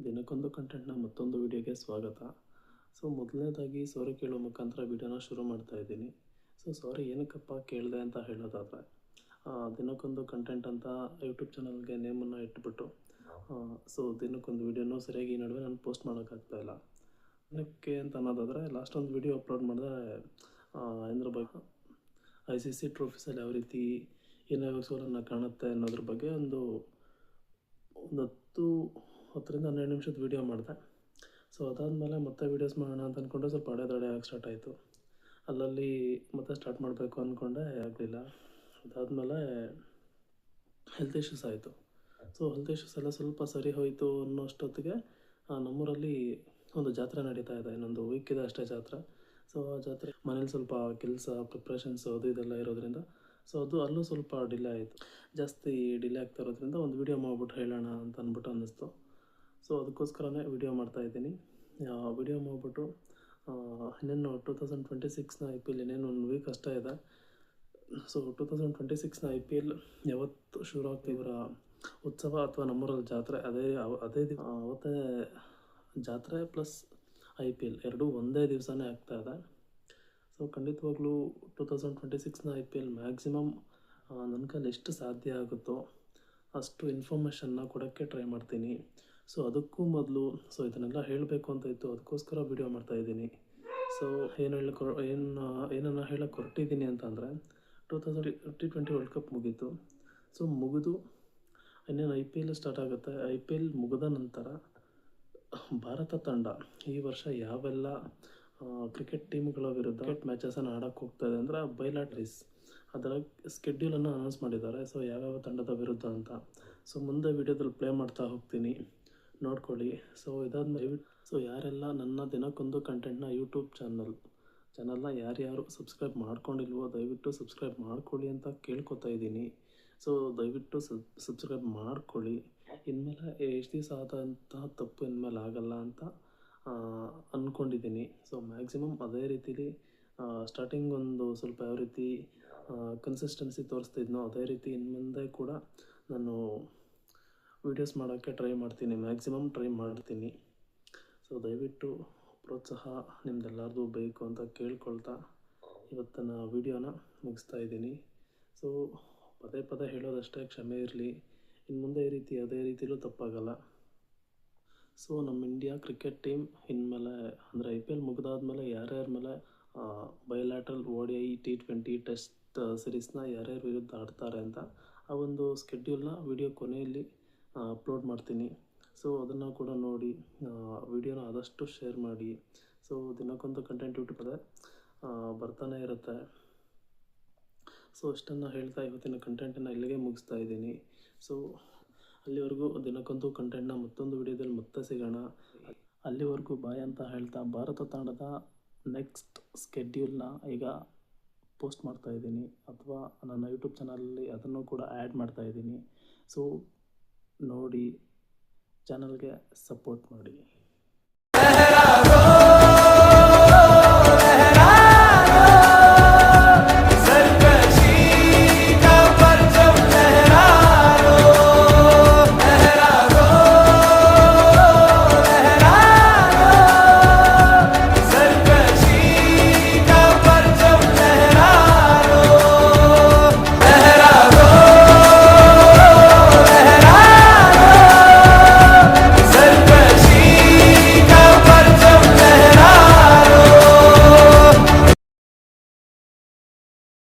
ದಿನಕ್ಕೊಂದು ಕಂಟೆಂಟ್ನ ಮತ್ತೊಂದು ವಿಡಿಯೋಗೆ ಸ್ವಾಗತ. ಮೊದಲನೇದಾಗಿ ಸಾರಿ ಕೇಳೋ ಮುಖಾಂತರ ವಿಡಿಯೋನ ಶುರು ಮಾಡ್ತಾ ಇದ್ದೀನಿ. ಸಾರಿ ಏನಕ್ಕಪ್ಪ ಕೇಳಿದೆ ಅಂತ ಹೇಳೋದಾದರೆ, ದಿನಕ್ಕೊಂದು ಕಂಟೆಂಟ್ ಅಂತ ಯೂಟ್ಯೂಬ್ ಚಾನಲ್ಗೆ ನೇಮನ್ನು ಇಟ್ಬಿಟ್ಟು ದಿನಕ್ಕೊಂದು ವೀಡಿಯೋನೂ ಸರಿಯಾಗಿ ಈ ನಡುವೆ ನಾನು ಪೋಸ್ಟ್ ಮಾಡೋಕ್ಕಾಗ್ತಾಯಿಲ್ಲ. ಏನಕ್ಕೆ ಅಂತ ಅನ್ನೋದಾದರೆ, ಲಾಸ್ಟ್ ಒಂದು ವೀಡಿಯೋ ಅಪ್ಲೋಡ್ ಮಾಡಿದೆ ಇದ್ರ ಬಗ್ಗೆ ICC ಟ್ರೋಫೀಸಲ್ಲಿ ಯಾವ ರೀತಿ ಏನಾಗ ಸೋಲನ್ನು ಕಾಣುತ್ತೆ ಅನ್ನೋದ್ರ ಬಗ್ಗೆ ಒಂದು 10ರಿಂದ 12 ನಿಮಿಷದ ವೀಡಿಯೋ ಮಾಡಿದೆ. ಅದಾದಮೇಲೆ ಮತ್ತೆ ವೀಡಿಯೋಸ್ ಮಾಡೋಣ ಅಂತ ಅಂದ್ಕೊಂಡ್ರೆ ಸ್ವಲ್ಪ ಅಡೆತಡೆ ಆಗಿ ಸ್ಟಾರ್ಟ್ ಆಯಿತು. ಅಲ್ಲಲ್ಲಿ ಮತ್ತೆ ಸ್ಟಾರ್ಟ್ ಮಾಡಬೇಕು ಅಂದ್ಕೊಂಡೆ, ಆಗಲಿಲ್ಲ. ಅದಾದಮೇಲೆ ಹೆಲ್ತ್ ಇಶ್ಯೂಸ್ ಆಯಿತು. ಹೆಲ್ತ್ ಇಶ್ಯೂಸ್ ಎಲ್ಲ ಸ್ವಲ್ಪ ಸರಿ ಹೋಯಿತು ಅನ್ನೋಷ್ಟೊತ್ತಿಗೆ ನಮ್ಮೂರಲ್ಲಿ ಒಂದು ಜಾತ್ರೆ ನಡೀತಾ ಇದೆ. ಇನ್ನೊಂದು ವೀಕ್ ಇದೆ ಅಷ್ಟೇ ಜಾತ್ರೆ. ಆ ಜಾತ್ರೆ ಮನೇಲಿ ಸ್ವಲ್ಪ ಕೆಲಸ ಪ್ರಿಪ್ರೇಷನ್ಸು ಅದು ಇದೆಲ್ಲ ಇರೋದ್ರಿಂದ ಅಲ್ಲೂ ಸ್ವಲ್ಪ ಡಿಲೇ ಆಯಿತು. ಜಾಸ್ತಿ ಡಿಲೇ ಆಗ್ತಾ ಇರೋದ್ರಿಂದ ಒಂದು ವೀಡಿಯೋ ಮಾಡ್ಬಿಟ್ಟು ಹೇಳೋಣ ಅಂತ ಅಂದ್ಬಿಟ್ಟು ಅನ್ನಿಸ್ತು. ಅದಕ್ಕೋಸ್ಕರನೇ ವೀಡಿಯೋ ಮಾಡ್ತಾಯಿದ್ದೀನಿ. ವೀಡಿಯೋ ಮಾಡಿಬಿಟ್ಟು ಇನ್ನೇನು 2026ನ IPL ಇನ್ನೇನು 1 ವೀಕ್ ಅಷ್ಟೇ ಇದೆ. 2026ನ IPL ಯಾವತ್ತು ಶುರು ಆಗ್ತಿವರ ಉತ್ಸವ ಅಥವಾ ನಮ್ಮೂರಲ್ಲಿ ಜಾತ್ರೆ ಅವತ್ತೇ ಜಾತ್ರೆ ಪ್ಲಸ್ IPL ಎರಡೂ ಒಂದೇ ದಿವಸನೇ ಆಗ್ತಾಯಿದೆ. ಖಂಡಿತವಾಗ್ಲೂ 2026ನ IPL ಮ್ಯಾಕ್ಸಿಮಮ್ ನನ್ನ ಕೈಲಿ ಎಷ್ಟು ಸಾಧ್ಯ ಆಗುತ್ತೋ ಅಷ್ಟು ಇನ್ಫಾರ್ಮೇಷನ್ನ ಕೊಡೋಕ್ಕೆ ಟ್ರೈ ಮಾಡ್ತೀನಿ. ಅದಕ್ಕೂ ಮೊದಲು ಇದನ್ನೆಲ್ಲ ಹೇಳಬೇಕು ಅಂತ ಇತ್ತು, ಅದಕ್ಕೋಸ್ಕರ ವೀಡಿಯೋ ಮಾಡ್ತಾಯಿದ್ದೀನಿ. ಏನನ್ನು ಹೇಳಕ್ಕೆ ಹೊರಟಿದ್ದೀನಿ ಅಂತಂದರೆ, 2020 ವರ್ಲ್ಡ್ ಕಪ್ ಮುಗೀತು. ಮುಗಿದು ಇನ್ನೇನು IPL ಸ್ಟಾರ್ಟ್ ಆಗುತ್ತೆ. IPL ಮುಗಿದ ನಂತರ ಭಾರತ ತಂಡ ಈ ವರ್ಷ ಯಾವೆಲ್ಲ ಕ್ರಿಕೆಟ್ ಟೀಮ್ಗಳ ವಿರುದ್ಧ ಮ್ಯಾಚಸನ್ನು ಆಡೋಕ್ಕೆ ಹೋಗ್ತಾಯಿದೆ ಅಂದರೆ ಬೈಲಾಟ್ರೀಸ್ ಅದರ ಸ್ಕೆಡ್ಯೂಲನ್ನು ಅನೌನ್ಸ್ ಮಾಡಿದ್ದಾರೆ. ಯಾವ್ಯಾವ ತಂಡದ ವಿರುದ್ಧ ಅಂತ ಮುಂದೆ ವೀಡಿಯೋದಲ್ಲಿ ಪ್ಲೇ ಮಾಡ್ತಾ ಹೋಗ್ತೀನಿ, ನೋಡ್ಕೊಳ್ಳಿ. ಇದಾದ್ಮೇಲೆ ಯಾರೆಲ್ಲ ನನ್ನ ದಿನಕ್ಕೊಂದು ಕಂಟೆಂಟ್ನ ಯೂಟ್ಯೂಬ್ ಚಾನಲ್ನ ಯಾರ್ಯಾರು ಸಬ್ಸ್ಕ್ರೈಬ್ ಮಾಡ್ಕೊಂಡಿಲ್ವೋ ದಯವಿಟ್ಟು ಸಬ್ಸ್ಕ್ರೈಬ್ ಮಾಡ್ಕೊಳ್ಳಿ ಅಂತ ಕೇಳ್ಕೊತಾ ಇದ್ದೀನಿ. ದಯವಿಟ್ಟು ಸಬ್ಸ್ಕ್ರೈಬ್ ಮಾಡ್ಕೊಳ್ಳಿ. ಇನ್ಮೇಲೆ ಎಷ್ಟು ದಿವಸ ಆದಂತಹ ತಪ್ಪು ಇನ್ಮೇಲೆ ಆಗಲ್ಲ ಅಂತ ಅಂದ್ಕೊಂಡಿದ್ದೀನಿ. ಮ್ಯಾಕ್ಸಿಮಮ್ ಅದೇ ರೀತಿಲಿ ಸ್ಟಾರ್ಟಿಂಗ್ ಒಂದು ಸ್ವಲ್ಪ ಯಾವ ರೀತಿ ಕನ್ಸಿಸ್ಟೆನ್ಸಿ ತೋರಿಸ್ತಿದ್ನೋ ಅದೇ ರೀತಿ ಇನ್ನು ಮುಂದೆ ಕೂಡ ನಾನು ವೀಡಿಯೋಸ್ ಮಾಡೋಕ್ಕೆ ಟ್ರೈ ಮಾಡ್ತೀನಿ, ಮ್ಯಾಕ್ಸಿಮಮ್ ಟ್ರೈ ಮಾಡ್ತೀನಿ. ದಯವಿಟ್ಟು ಪ್ರೋತ್ಸಾಹ ನಿಮ್ದೆಲ್ಲರದು ಬೇಕು ಅಂತ ಕೇಳ್ಕೊಳ್ತಾ ಇವತ್ತಿನ ವೀಡಿಯೋನ ಮುಗಿಸ್ತಾ ಇದ್ದೀನಿ. ಪದೇ ಹೇಳೋದಷ್ಟೇ, ಕ್ಷಮೆ ಇರಲಿ. ಇನ್ನು ಮುಂದೆ ಈ ರೀತಿ ಯಾವುದೇ ರೀತಿಲೂ ತಪ್ಪಾಗಲ್ಲ. ನಮ್ಮ ಇಂಡಿಯಾ ಕ್ರಿಕೆಟ್ ಟೀಮ್ ಇನ್ಮೇಲೆ ಅಂದರೆ IPL ಮುಗಿದಾದ್ಮೇಲೆ ಯಾರ್ಯಾರ ಮೇಲೆ ಬಯಲ್ಯಾಟ್ರಲ್ ODI T20 ಟೆಸ್ಟ್ ಸೀರೀಸ್ನ ಯಾರ್ಯಾರ ವಿರುದ್ಧ ಆಡ್ತಾರೆ ಅಂತ ಆ ಒಂದು ಸ್ಕೆಡ್ಯೂಲ್ನ ವೀಡಿಯೋ ಕೊನೆಯಲ್ಲಿ ಅಪ್ಲೋಡ್ ಮಾಡ್ತೀನಿ. ಅದನ್ನು ಕೂಡ ನೋಡಿ, ವೀಡಿಯೋನ ಆದಷ್ಟು ಶೇರ್ ಮಾಡಿ. ದಿನಕ್ಕೊಂದು ಕಂಟೆಂಟ್ ಯೂಟ್ಯೂಬ್ ಬರ್ತಾನೆ ಇರುತ್ತೆ. ಇಷ್ಟನ್ನು ಹೇಳ್ತಾ ಇವತ್ತಿನ ಕಂಟೆಂಟನ್ನು ಇಲ್ಲಿಗೆ ಮುಗಿಸ್ತಾ ಇದ್ದೀನಿ. ಅಲ್ಲಿವರೆಗೂ ದಿನಕ್ಕೊಂದು ಕಂಟೆಂಟ್ನ ಮತ್ತೊಂದು ವಿಡಿಯೋದಲ್ಲಿ ಮತ್ತೆ ಸಿಗೋಣ. ಅಲ್ಲಿವರೆಗೂ ಬಾಯ್ ಅಂತ ಹೇಳ್ತಾ, ಭಾರತ ತಂಡದ ನೆಕ್ಸ್ಟ್ ಸ್ಕೆಡ್ಯೂಲ್ನ ಈಗ ಪೋಸ್ಟ್ ಮಾಡ್ತಾಯಿದ್ದೀನಿ ಅಥವಾ ನನ್ನ ಯೂಟ್ಯೂಬ್ ಚಾನಲಲ್ಲಿ ಅದನ್ನು ಕೂಡ ಆ್ಯಡ್ ಮಾಡ್ತಾಯಿದ್ದೀನಿ. ನೋಡಿ, ಚಾನಲ್ಗೆ ಸಪೋರ್ಟ್ ಮಾಡಿ.